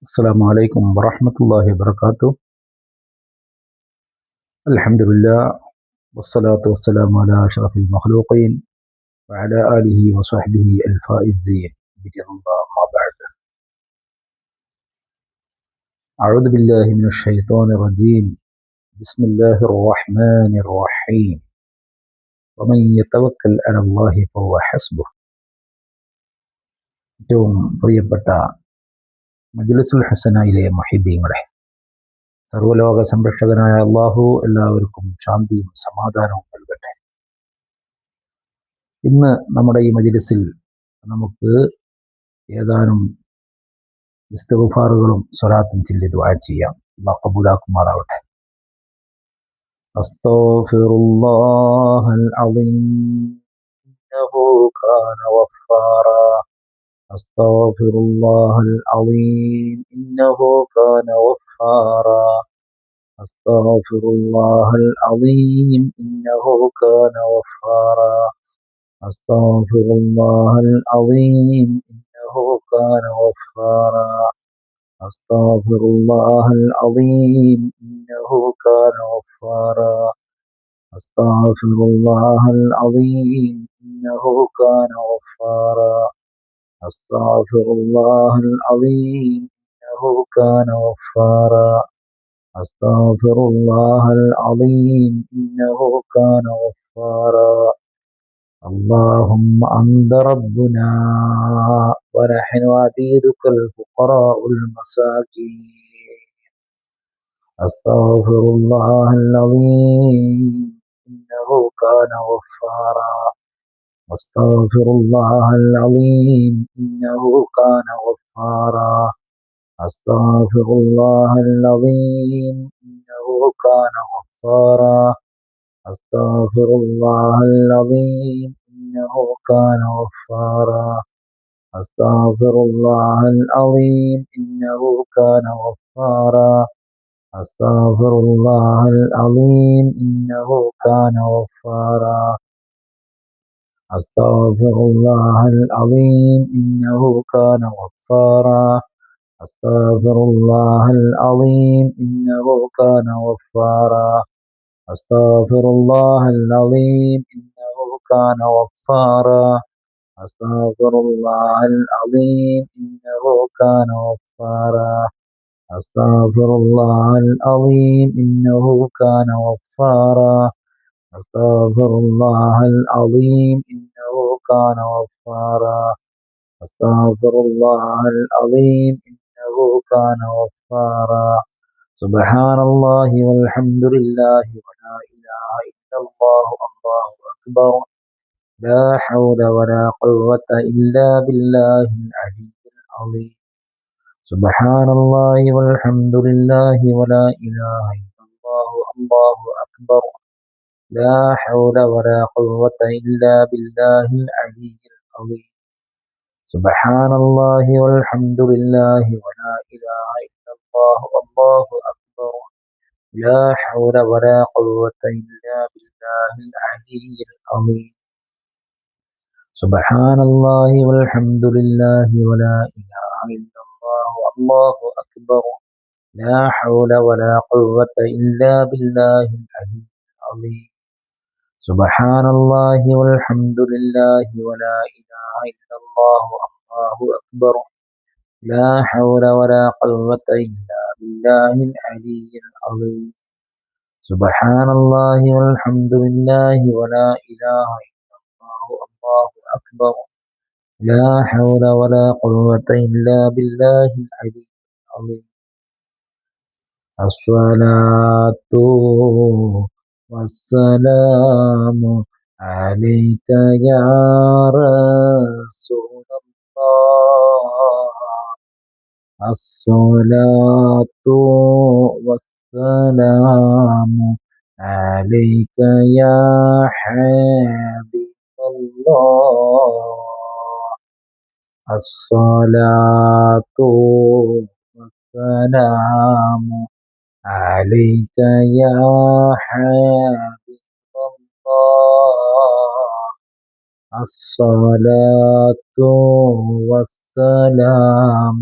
السلام عليكم ورحمة الله وبركاته. الحمد لله والصلاة والسلام على أشرف المخلوقين وعلى آله وصحبه الفائزين برضا الله. ما بعد، أعوذ بالله من الشيطان الرجيم. بسم الله الرحمن الرحيم. ومن يتوكل على الله فهو حسبه. ഏറ്റവും പ്രിയപ്പെട്ട മജ്ലിസുൽ ഹസനയിലെ മുഹിബ്ബീങ്ങളെ, സർവ്വലോക സംരക്ഷകനായ അല്ലാഹു എല്ലാവർക്കും ശാന്തിയും സമാധാനവും നൽകട്ടെ. ഇന്ന് നമ്മുടെ ഈ മജ്ലിസിൽ നമുക്ക് ഏതാനും ഇസ്തിഗ്ഫാറുകളും സ്വലാത്തും ചൊല്ലി ദുആ ചെയ്യാം. അല്ലാഹു കബൂലാക്കുമാറാവട്ടെ. അസ്തഗ്ഫിറുല്ലാഹൽ അളീം ഇന്നഹു കാന ഗഫാറാ. അസ്തഗ്ഫിറുല്ലാഹൽ അളീം ഇന്നഹു കാന ഗഫാറാ. അസ്തഗ്ഫിറുല്ലാഹൽ അളീം ഇന്നഹു കാന ഗഫാറാ. അസ്തഗ്ഫിറുല്ലാഹൽ അളീം ഇന്നഹു കാന ഗഫാറാ. അസ്തഗ്ഫിറുല്ലാഹൽ അളീം ഇന്നഹു കാന ഗഫാറാ. അസ്തഗ്ഫിറുല്ലാഹൽ അളീം ഇന്നഹു കാന ഗഫാറാ. അസ്തഗ്ഫിറുല്ലാഹൽ അളീം ഇന്നഹു കാന ഗഫാറാ. അസ്തഗ്ഫിറുല്ലാഹൽ അളീം ഇന്നഹു കാന ഗഫാറാ. اللهم أنت ربنا ونحن عبيدك الفقراء المساكين. أستغفر الله العظيم إنه كان غفارا. أستغفر الله العظيم إنه كان غفارا. أستغفر الله العظيم إنه كان غفارا. أستغفر الله العظيم إنه كان غفارا. أستغفر الله العظيم إنه كان غفارا. أستغفر الله العظيم إنه كان غفارا. أستغفر الله العظيم إنه كان غفارا. أستغفر الله العظيم إنه كان غفارا. أستغفر الله العظيم إنه كان غفارا. أستغفر الله العظيم إنه كان غفارا. أستغفر الله العظيم إنه كان غفارا. أستغفر الله العظيم إنه كان غفارا. أستغفر الله العظيم إنه كان غفارا. سبحان الله والحمد لله ولا إله إلا الله. الله أكبر. لا حول ولا قوة إلا بالله العلي العظيم. سبحان الله والحمد لله ولا إله إلا الله. الله أكبر. لا حول ولا قوة إلا بالله العلي العظيم. سبحان الله والحمد لله ولا إله إلا الله. الله أكبر. لا حول ولا قوة إلا بالله العلي العظيم. سبحان الله والحمد لله ولا إله إلا الله. الله أكبر. لا حول ولا قوة إلا بالله العلي العظيم. سبحان الله والحمد لله ولا إله إلا الله. الله أكبر. لا حول ولا قوة إلا بالله العلي العظيم. سبحان الله والحمد لله ولا إله إلا الله. الله أكبر. لا حول ولا قوة إلا بالله العلي العظيم. الصلاة والسلام عليك يا رسول الله. الصلاة والسلام عليك يا حبيب الله. الصلاة والسلام عليك يا حبيب الله. الصلاة والسلام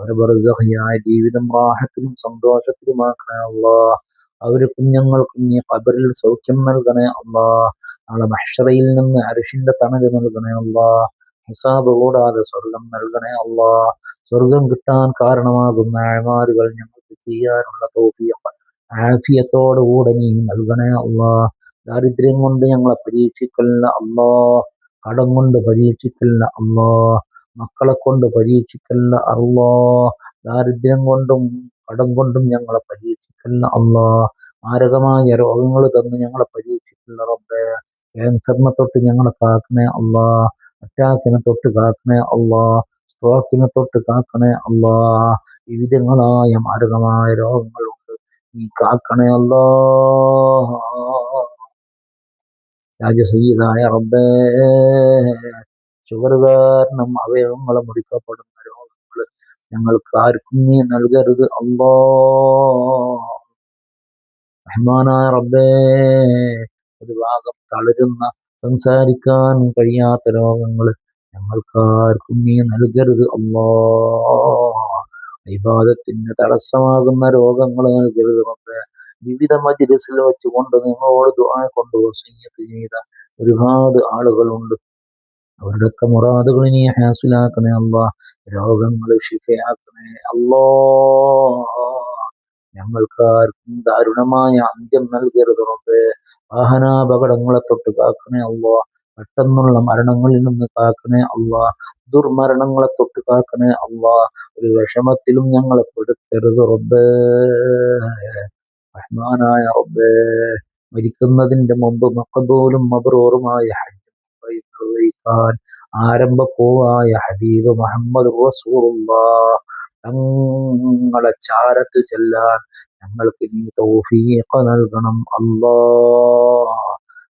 അവരെ ബർസഖിയായ ജീവിതം റാഹത്തിലും സന്തോഷത്തിലുമാക്കണേ അല്ലാ. അവർക്കും ഞങ്ങൾക്കും നീ ഖബറിൽ സൗഖ്യം നൽകണേ അല്ലാ. നാളെ മഹ്ശറയിൽ നിന്ന് അർശിന്റെ തണല് നൽകണേ അല്ലാ. ഹിസാബ് കൂടാതെ സ്വർഗം നൽകണേ അല്ലാ. സ്വർഗം കിട്ടാൻ കാരണമാകുന്ന അഅ്മാലുകൾ ഞങ്ങൾക്ക് ചെയ്യാനുള്ള തൗഫീഖ് ആഫിയത്തോടുകൂടെ നീ നൽകണേ അല്ലാ. ദാരിദ്ര്യം കൊണ്ട് ഞങ്ങളെ പരീക്ഷിക്കല്ല അല്ലാ. കടം കൊണ്ട് പരീക്ഷിക്കല്ല അല്ലാ. മക്കളെ കൊണ്ട് പരീക്ഷിക്കല്ല അല്ലാ. ദാരിദ്ര്യം കൊണ്ടും കടം കൊണ്ടും ഞങ്ങളെ പരീക്ഷിക്കല്ല അല്ലാ. മാരകമായ രോഗങ്ങൾ തന്ന് ഞങ്ങളെ പരീക്ഷിക്കല്ല റബ്ബേ. ക്യാൻസറിനെ തൊട്ട് ഞങ്ങളെ കാക്കണേ അല്ലാ. അറ്റാക്കിനെ തൊട്ട് കാക്കണേ അല്ലാ. സ്ട്രോക്കിനെ തൊട്ട് കാക്കണേ അല്ലാ. വിവിധങ്ങളായ മാരകമായ രോഗങ്ങളുണ്ട്, നീ കാക്കണേ അല്ലാ. രാജസയ്യിദായ റബ്ബേ, ഷുഗർ കാരണം അവയവങ്ങളെ മുറിക്കപ്പെടുന്ന രോഗങ്ങൾ ഞങ്ങൾക്ക് ആർക്കും നീ നൽകരുത് അല്ലാ. റഹ്മാനായ റബ്ബേ, ഒരു ഭാഗം തളരുന്ന സംസാരിക്കാൻ കഴിയാത്ത രോഗങ്ങൾ ഞങ്ങൾക്കാർക്കും നീ നൽകരുത് അല്ലാ. ഇബാദത്തിന് തടസ്സമാകുന്ന രോഗങ്ങൾ നൽകരുത് റബ്ബേ. വിവിധ മജ്‌ലിസിൽ വെച്ചുകൊണ്ട് നിങ്ങളോട് ദുആ കൊണ്ട് വസിയ്യത്ത് ചെയ്ത ഒരുപാട് ആളുകളുണ്ട്. അവരുടെയൊക്കെ മുറാദുകൾ നീ ഹാസിലാക്കണേ അല്ലാ. രോഗങ്ങൾ ശിഫയാക്കണേ അല്ലാ. ഞങ്ങൾക്കാർക്കും ദാരുണമായ അന്ത്യം നൽകരുത് റബ്ബേ. വാഹനാപകടങ്ങളെ തൊട്ട് കാക്കണേ അല്ലാ. പെട്ടെന്നുള്ള മരണങ്ങളിൽ നിന്ന് കാക്കണേ അല്ലാ. ദുർമരണങ്ങളെ തൊട്ട് കാക്കണേ അല്ലാ. ഒരു വിഷമത്തിലും ഞങ്ങളെ പെടുത്തരുത് റബ്ബേ. റഹ്മാനായ റബ്ബേ, മരിക്കുന്നതിന്റെ മുമ്പ് മഖബൂലും മബ്റൂറുമായ ഹജ്ജ് നിർവഹിക്കാൻ ആരംഭപ്പൂവായ ഹബീബ് മുഹമ്മദ് റസൂലുള്ളാഹ് തങ്ങളെ ചാരത്ത് ചെല്ലാൻ ഞങ്ങൾക്ക് നീ തൗഫീഖ് നൽകണം അല്ലാ.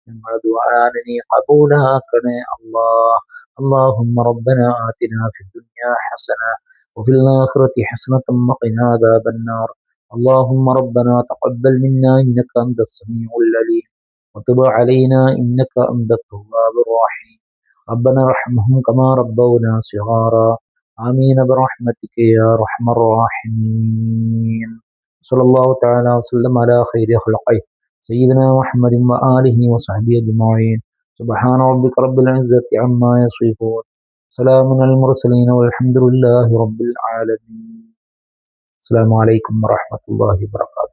ഞങ്ങളുടെ ദുആനെ നീ ഖബൂലാക്കണേ അല്ലാ. اللهم ربنا آتنا في الدنيا حسنة وفي الآخرة حسنة وقنا عذاب النار. اللهم ربنا تقبل منا إنك أنت السميع العليم وتب علينا إنك أنت التواب الرحيم. ربنا ارحمهم كما ربونا صغارا. آمين برحمتك يا أرحم الراحمين. صلى الله تعالى وسلم على خير خلقه سيدنا محمد وآله وصحبه أجمعين. سبحان ربك رب العزة عما يصفون. سلام على المرسلين والحمد لله رب العالمين. السلام عليكم ورحمة الله وبركاته.